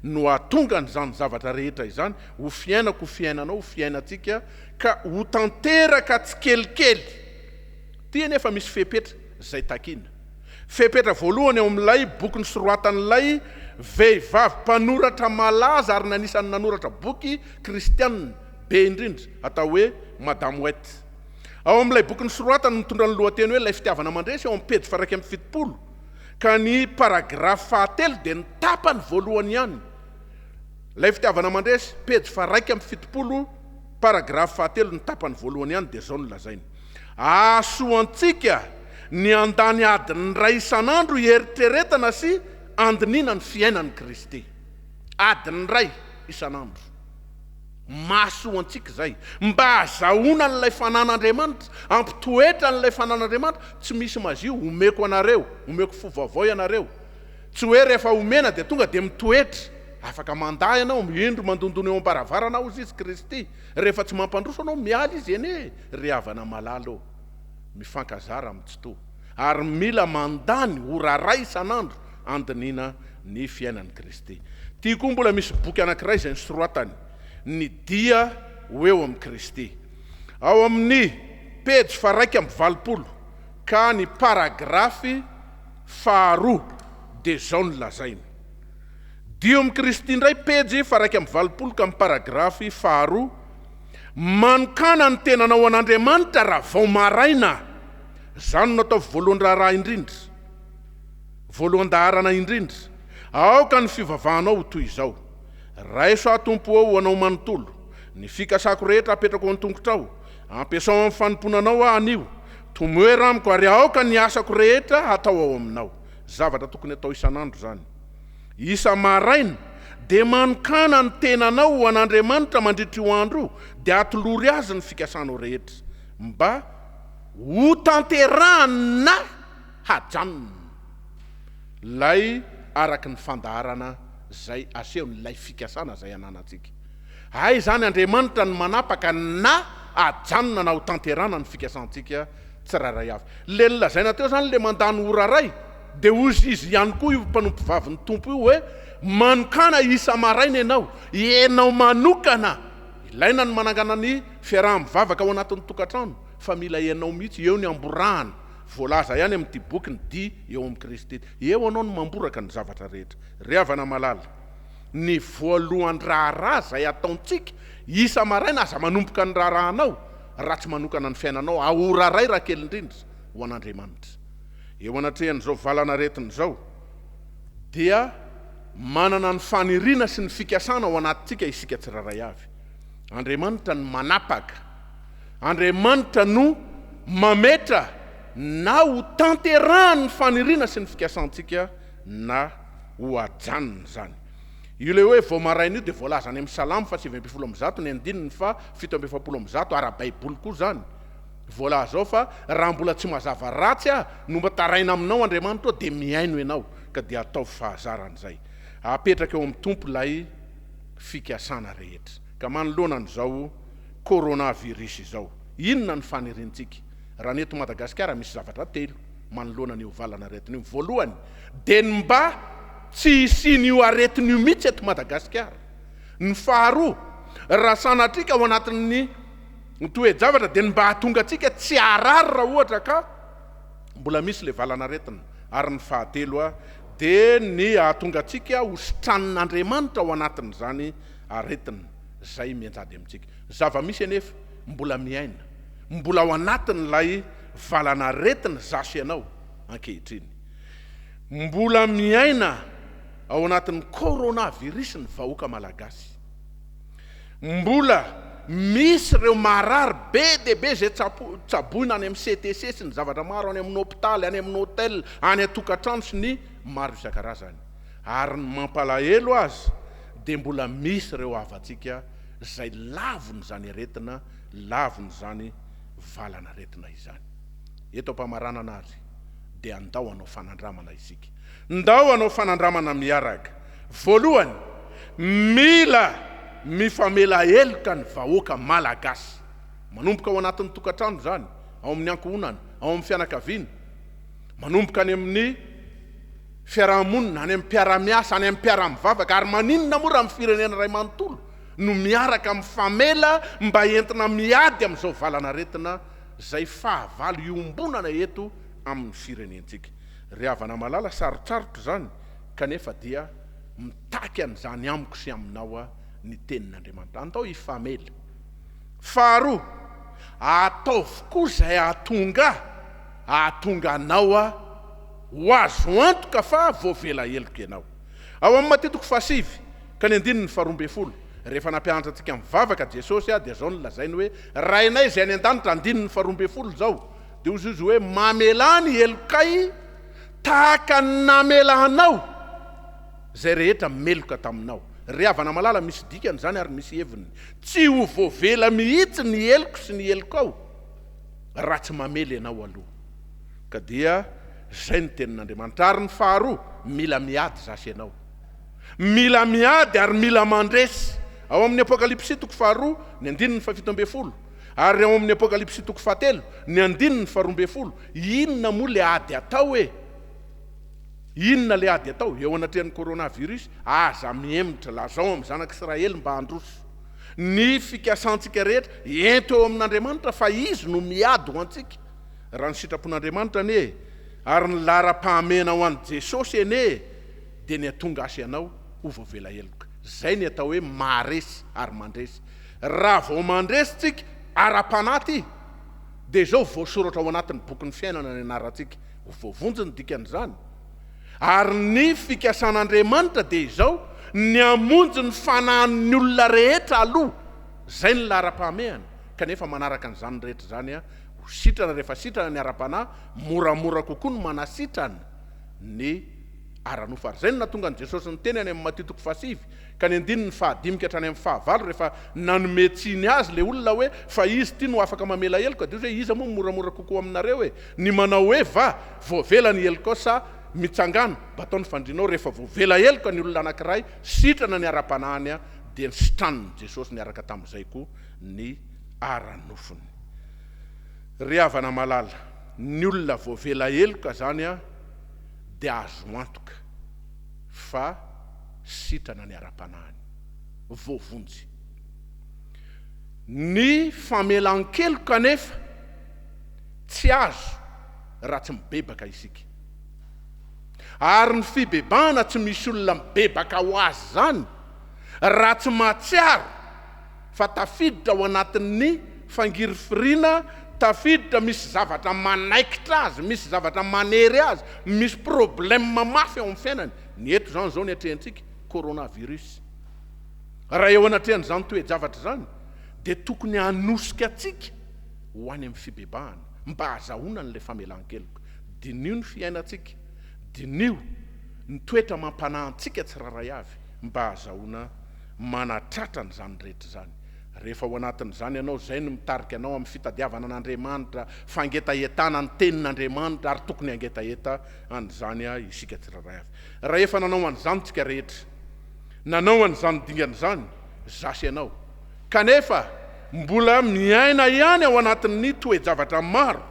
no atonga n'izany zavatra rehetra izany ho fiainako, ho fiainanao, ho fiainatsika, ka ho tanteraka tsy kelikely. Tia nefa misy fepetra zay takina. Fepetra voalohany ao amin'ilay boky nisorohatan'ilay vehivavy mpanoratra malaza ary nanisany nanoratra boky kristianina be indrindra, atao hoe Madame White. Ao amin'ilay boky nisorohatany mitondra ny lohateny hoe ilay fitiavana mandresy, ao amin'ny pejy 170, ka ny paragrafy 3 dia ny tapany voalohany ihany. Ilay fitiavana mandresy, pejy 170, paragrafy 3 ny tapany voalohany ihany, dia zao no lazainy. Asoantsika ny andany adiny ray isan'andro hieritreretana sy andinina ny fiainan'i Kristy. Adiny ray isan'andro. Mahasoantsika zay mba hazahoana n'ilay fanan'Andriamanitra, ampitoetra n'ilay fanan'Andriamanitra. Tsy misy mazio, omeko anareo, omeko fo vaovao ianareo. Tsy hoe rehefa omena dia tonga dia mitoetra, afaka manday ianao, miendro mandondona eo am-baravarana ao izy Kristy. Rehefa tsy mampandroso anao mialy izy eny. Ry havana malalo, mifankazara amin'ny tsy toa, ary mila mandany ora ray isan'andro andinina ny fiainan'i Kristy. Tia koa mbola misy boky anankiray izay nisorohatany, ny dia ho eo amin'ny Kristy. Ao amin'ny pejy 120 ka ny paragrafy 2 dia zao no lazainy. Dio amin'ny Kristy indray, pejy 120 ka ny paragrafy 2. Manokana ny tenanao an'Andriamanitra raha vao maraina. Zany no atao voalohany raharaha indrindra, voalohany-daharana indrindra. Aoka ny fivavahanao toy izao: raiso aho tompo ao anao manontolo, ny fikasako rehetra apetrako ao an-tongotrao, ampiasao amin'ny fanomponanao aho anio, tomoera amiko ary aoka ny asako rehetra atao ao aminao. Zavatra tokony atao isan'andro zany. Isa maraina dia manokana ny tenanao ho an'Andriamanitra mandritra io andro, dia atolory azy ny fikasanao rehetra, mba ho tanterahana hajanona lay araky ny fandaharana zay aseho n'ilay fikasana zay ananatsika. Ay zany Andriamanitra ny manapaka na ajanona na ho tanterana ny fikasantsika tsiraray avy. Le nilazaina teo zany le mandany ora ray, dia ozy izy ihany koa io mpanompo vavy ny tompo io hoe manokana isa maraina ianao manokana. Ilaina ny manangana ny fiaraha-mivavaka ao anatin'ny tokantrano, fa mila ianao mihitsy eo ny amborahana. Voalaza ihany amin'ity boky ny dia eo amin'ny Kristy. Eo anao no mamboraka ny zavatra rehetra. Ry havana malala, ny voalohany raharaha zay ataontsika isa maraina, aza manomboka ny raharahanao raha tsy manokana ny fiainanao ahora ray raha kely indrindra ho an'Andriamanitra. Eo anatrehan'izao valana retin'izao dia manana ny faniriana sy ny fikasana ao anatintsika isika tsiraray avy. Andriamanitra no manapaka, Andriamanitra no mametra na ho tanterahany ny faniriana sy ny fikasantsika na ho ajanona zany. io le hoe voamaraina io dia voalaza any amin'ny salamo fa 7:100 ny andininy fa 7:100 ara-baiboly koa zany voalaza ao fa raha mbola tsy mazava ratsy no mba taraina aminao Andriamanitra dia miaino ianao ka dia atao fahazaran'izay apetraka eo amin'ny tompo lay fikasana rehetra ka manoloana an'izao coronavirus izao inona ny faniriantsika raha neto Madagasikara misy zavatra telo manoloana an'io valana aretina io voalohany dia ny mba tsy isian'io aretin'io mihitsy eto Madagasikara ny faharoa raha sanatrika ao anatin'ny toe-javatra dia ny mba hahatonga atsika tsy arary raha ohatra ka mbola misy le valana aretina ary ny fahatelo dia ny hahatonga atsika hositran'Andriamanitra ao anatin'izany aretina zay mianjady amintsika zava-misy anefa mbola miaina mbola ao anatin'ilay valana aretina zasy ianao ankehitriny mbola miaina ao anatin'ny coronavirus ny vahoaka malagasy mbola misy ireo marary be dia be zay tsaboina any amin'ny CTC sy ny zavatra maro any amin'ny hôpitaly any amin'ny hôtel any atokantrano sy ny maro isan-karazany ary ny mampalahelo azy dia mbola misy ireo avantsika zay lavon'izany aretina lavon'izany valana aretina izany eto ampamarana anazy dia andao anao fanandramana isika ndao anao fanandramana miaraka voalohany mila mifamela heloka ny vahoaka malagasy manomboka ao anatin'ny tokantrano zany ao amin'ny ankohonana ao amin'ny fianakaviana manomboka any amin'ny fiarahamonina any amin'ny mpiara-miasa any amin'ny mpiara-mivavaka ary maninona moa raha amin'ny firenena ray manontolo no miaraka mifamela mba entina miady amin'izao valana aretina zay fahavalo iombonana eto amin'ny firenentsika ry havana malala sarotsarotra zany kanefa dia mitaky an'izany amiko sy aminao ny tenin'Andriamanitra andao ifamela faharoa ataovy koa zay ahatonga anao ho azo antoka fa voavela heloka ianao ao amin'ny matitiko fasivy ka ny andininy 12 rehefa nampianatra antsika mivavaka Jesosy dia zao no lazainy hoe rainay zay any an-danitra andininy 12 zao dia ozy izy hoe mamelany helokay tahaka namelahanao zay rehetra meloka taminao ry havana malala misy dikany zany ary misy heviny tsy ho voavela mihitsy ny heloko sy ny helokao raha tsy mamely ianao aloha ka dia zay ny tenin'Andriamanitra ary ny faharoa mila miady zasy ianao mila miady ary mila mandresy ao amin'ny apokalipsy 2 ny andininy 17 ary ao amin'ny apokalipsy 3 ny andininy 12 inona moa le ady atao inona le ady atao eo anatrehan'ny coronavirus aza miemitra lazao amin'ny zanak'Israely mba handroso ny fikasantsika rehetra ento eo amin'Andriamanitra fa izy no miady ho antsika raha ny sitrapon'Andriamanitra ane ary ny lara-pahamena ho an'i Jesosy ane dia ny atonga asy ianao ho voavela heloka zay ny atao hoe maresy ary mandresy raha vao mandresy tsika ara-panaty dia zao voasoratra ao anatin'ny boky ny fiainana ny anarantsika ho voavonjy ny dikan'izany ary ny fikasan'Andriamanitra dia izao ny amonjy ny fanahin'ny olona rehetra aloha zay ny lara-pahamehana kanefa manaraka n'izany rehetra zany ho sitrana rehefa sitrana ny ara-panahy moramora kokoa ny manasitrana ny aranofa ary zay no natonga an' Jesosy ny teny any amin'ny matitiko fasivy ka ny andininy 15 ka hatrany amin'ny 19 rehefa nanometsiny azy le olona hoe fa izy ty no afaka mamela heloka dia hoe iza moa moramora kokoa aminareo ny manao hoe voavela ny heloka sa mitsangana mba ataony fandrinao rehefa voavela heloka ny olona anankiray sitrana ny ara-panahiny dia ny sitraniny Jesosy niaraka tamin'izay koa ny aranofony ry havana malala ny olona voavela heloka zany dia azo antoka fa sitrana ny ara-panahiny voavonjy ny famelan-keloka nefa tsy azo raha tsy mibebaka isika ary ny fibebahana tsy misy olona mibebaka ho azy zany raha tsy mahatsiaro fa tafiditra ao anatin'ny fangirifirina tafiditra misy zavatra manaikitra azy misy zavatra manery azy misy problème mafy ao amin'ny fiainany ny eto zany zao ny atrehantsika coronavirus raha eo anatrehan'izany toe-javatra zany dia tokony hanosika atsika ho any amin'ny fibebahana mba hazahoana n'ilay famelan-keloka dinio ny fiainantsika dinio ny toetra mampanahintsika tsiraray avy mba azahoana manatratra n'izany rehetra zany. Rehefa ao anatin'izany ianao zay no mitarika anao amin'ny fitadiavana an'Andriamanitra, fangetahetana ny tenin'Andriamanitra ary tokony angetaheta an'izany isika tsirairay avy. Raha efa nanao an'izany tsika rehetra, nanao an'izany dingan'izany zasy ianao, kanefa mbola miaina ihany ao anatin'ny toe-javatra maro,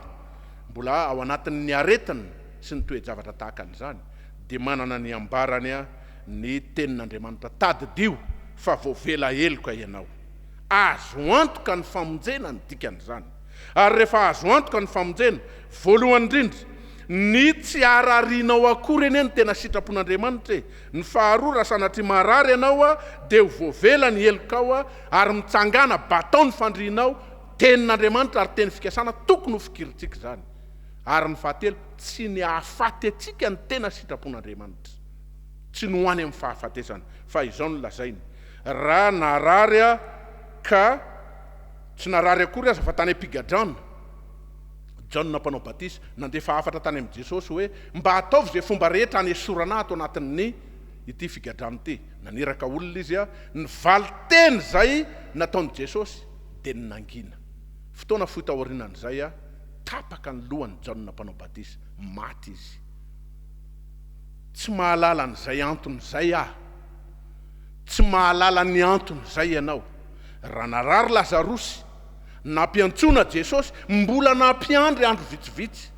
mbola ao anatin'ny aretina sy ny toe-javatra tahaka an'izany, dia manana ny ambarany ny tenin'Andriamanitra, tadidio fa voavela heloka ianao. Azo antoka ny famonjena ny dikan'izany. Ary rehefa azo antoka ny famonjena, voalohany indrindra, ny tsy ararinao akory eny tena sitrapon'Andriamanitra e. Ny faharoa, raha sanatria marary ianao dia ho voavela ny helokao ary mitsangana batao ny fandrianao tenin'Andriamanitra ary teny fikasana tokony ho fikiritsika zany. Ary ny fahatelo, tsy ny hahafaty atsika ny tena sitrapon'Andriamanitra, tsy ny hoany amin'ny fahafatesana, fa izao no lazainy. Raha narary ka tsy narary akory aza fa tany ampigadrana, Jaona mpanao batisa nandefa hafatra tany amin'ny Jesosy hoe mba ataovy zay fomba rehetra anesorana ato anatin'ny ity figadrana ity. Naneraka olona izy ny valiteny zay nataon'i Jesosy dia nangina. Fotoana fohy taorianan'izay tapaka ny lohany Jaona mpanao batisa, maty izy. Tsy mahalala n'izay antony zay tsy mahalala ny antony zay ianao. Raha narary Lazarosy, nampiantsona Jesosy, mbola nampiandry andro vitsivitsy,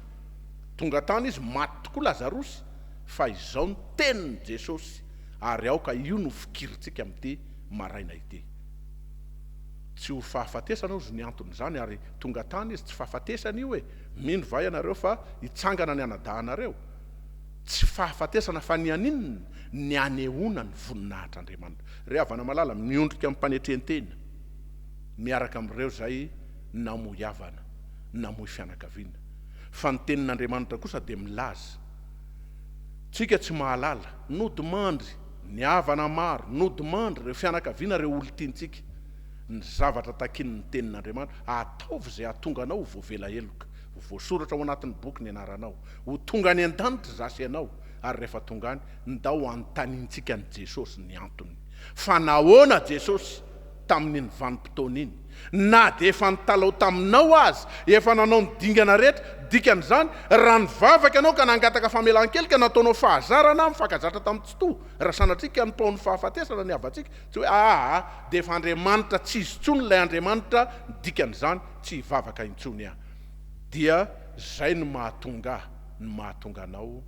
tonga tany izy maty tokoa Lazarosy, fa izao ny tenin'i Jesosy, ary aoka io no fikiritsika amin'ity maraina ity. Tsy ho fahafatesana ozy ny anton'izany, ary tonga tany izy tsy fahafatesana io mino va ianareo fa hitsangana ny anadahanareo. Tsy fahafatesana fa ny aninona, ny anehoana ny voninahitr'Andriamanitra. Re havana malala miondrika amin'ny mpanetrentena, miaraka amin'ireo zay namoy havana, namoy fianakaviana. Fa ny tenin'Andriamanitra kosa dia milaza. Tsika tsy mahalala, nodimandry ny havana maro, nodimandry ireo fianakaviana, ireo olo-tiantsika, ny zavatra takin'ny tenin'Andriamanitra, ataovy zay ahatonga anao ho voavela heloka, ho voasoratra ao anatin'ny boky ny anaranao, ho tonga any an-danitra zasy ianao, ary rehefa tonga any ndao anontaniantsika ny Jesosy ny antony. Fa nahoana Jesosy tamin'ny vanim-potoana iny, na dia efa nitalao taminao azy, efa nanao ny dingana rehetra, dikan'izany raha nivavaka ianao ka nangataka famelan-kely ka nataonao fahazarana mifankazatra tamin'ny tsotoa, raha sanatrika ny paony fahafatesana ny avatsika, tsy hoe dia efa Andriamanitra tsy izy tsony ilay Andriamanitra, dikan'izany tsy hivavaka intsony dia zay no mahatonga anao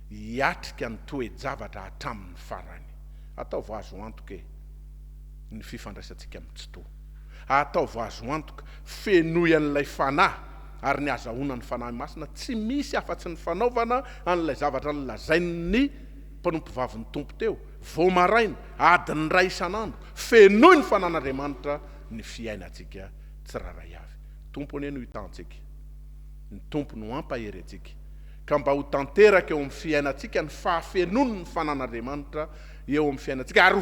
hiatrika ny toe-javatra hatramin'ny farany. Ataovy azo antoka ny fifandraisantsika amin'ny tsotoa, ataovy azo antoka fenoy an'ilay fanahy ary ny azahoana ny fanahy masina, tsy misy afa-tsy ny fanaovana an'ilay zavatra nylazain'ny mpanompovavin'ny tompo teo, voamaraina adiny ray isan'andro, fenoy ny fanan'Andriamanitra ny fiainantsika tsiraray avy. Tompo anie no hitantsika, ny tompo no ampahery atsika, ka mba ho tanteraka eo amin'ny fiainantsika ny fahafenony ny fanan'Andriamanitra eo amin'ny fiainantsika, ary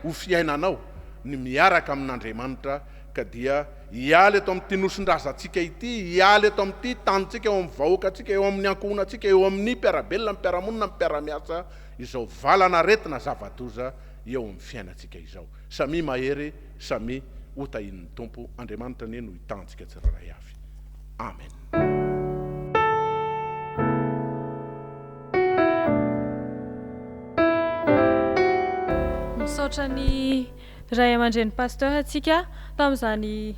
ho fiainanao ny miaraka amin'Andriamanitra, ka dia hialy eto amin'ity nosin-drazantsika ity, hialy eto amin'ity tanitsika, eo amin'ny vahoakantsika, eo amin'ny ankohonantsika, eo amin'ny mpiarabelona, mpiaramonina, mpiaramiasa, izao valana retina zava-doza eo amin'ny fiainantsika izao. Samy mahery, samy hotahin'ny tompo. Andriamanitra anie no hitantsika tsiraray avy. Amen. Misaotra ny ray aman-dreny pasteur atsika tamin'izany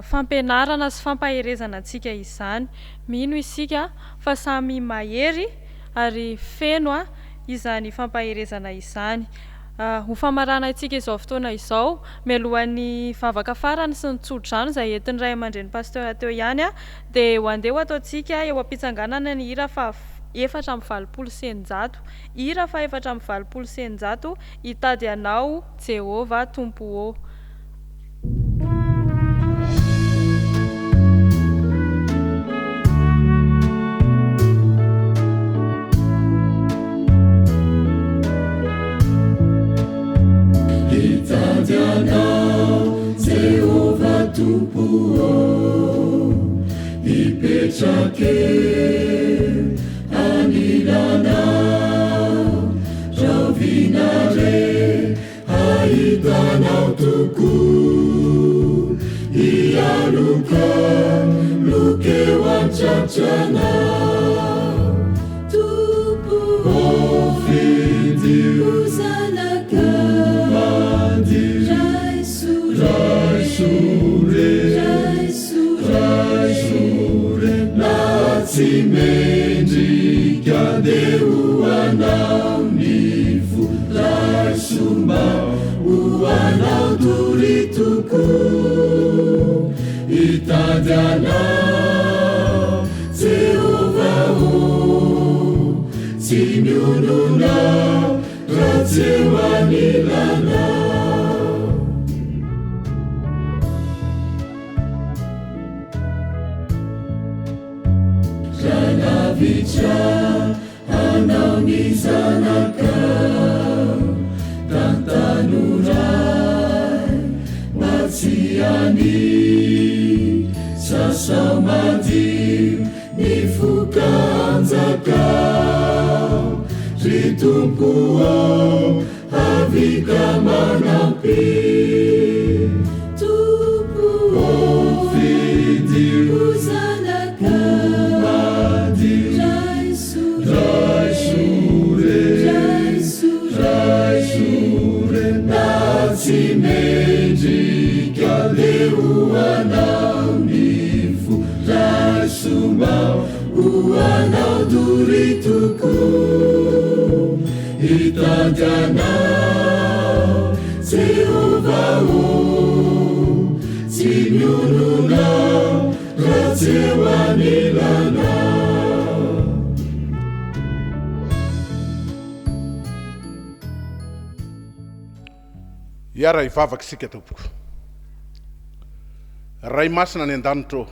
fampianarana sy fampaherezana antsika izany. Mino isika fa samy mahery ary feno izany fampaherezana izany. Ho famarana antsika izao fotoana izao, mialohan'ny vavaka farany sy ny tsodrano izay entin'ny ray aman-dreny pasteur teo ihany dia ho andeha ataontsika eo am-pitsanganana ny hira fa 420 senjato, hira fa 420 senjato, hitady anao Jehova tompo ô. Hitady anao Jehova tompo ô, hipetrake anilanao, rahovina re hitanao toko hialoka lokeo antratranao tompo ofidio zanaka raisore na tsy mendrika deo anao nivo raisomba hoanao doritoko hitady anao Jehova o tsy miononao raha tsy eo anilanao Ranavitra anao ny zanakao tantanoray matsiany sasao madio ny fokanjakao ry tompo ao avika manampy tompo ofidio raisore na tsy mendrika leo anao nivo raisomao hoanao doritoko hitady anao Jehova o tsy miononao raha tsy eo anilanao iara ivavaka sika tompoko ray masina ny an-danitra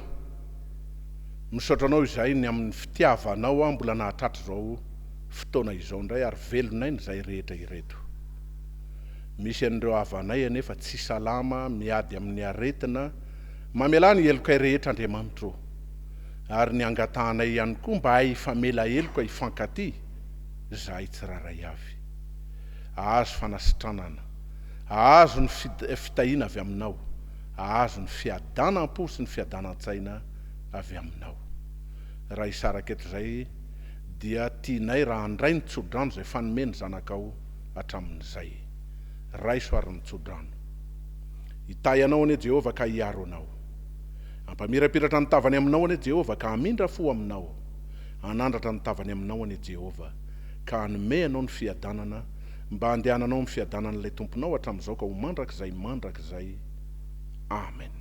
misaotra anao izay ny amin'ny fitiavanao mbola nahatratra zao fotoana izao ndray ary velonay zay rehetra ireto misy an'ireo havanay anefa tsy salama miady amin'ny aretina mamela ny elokay rehetra Andriamanitra ary ny angatahanay ihany koa mba hay famela eloka ifankaty zahay tsiraray avy azo fanasitranana azo ny fitahina avy aminao azo ny fiadanam-po sy ny fiadanan-tsaina avy aminao raha isaraka eto zay dia tianay raha andray ny tsodrano zay fanomeny zanakao hatramin'izay raiso ary ny tsodrano hitay anao ane Jehova ka hiaro anao ampamirapiratra ny tavany aminao ane Jehova ka hamindra fo aminao anandratra ny tavany aminao ane Jehova ka hanome anao ny fiadanana mba andehananao amin'ny fiadanan'ilay tomponao hatramin'izao ka ho mandrakizay amen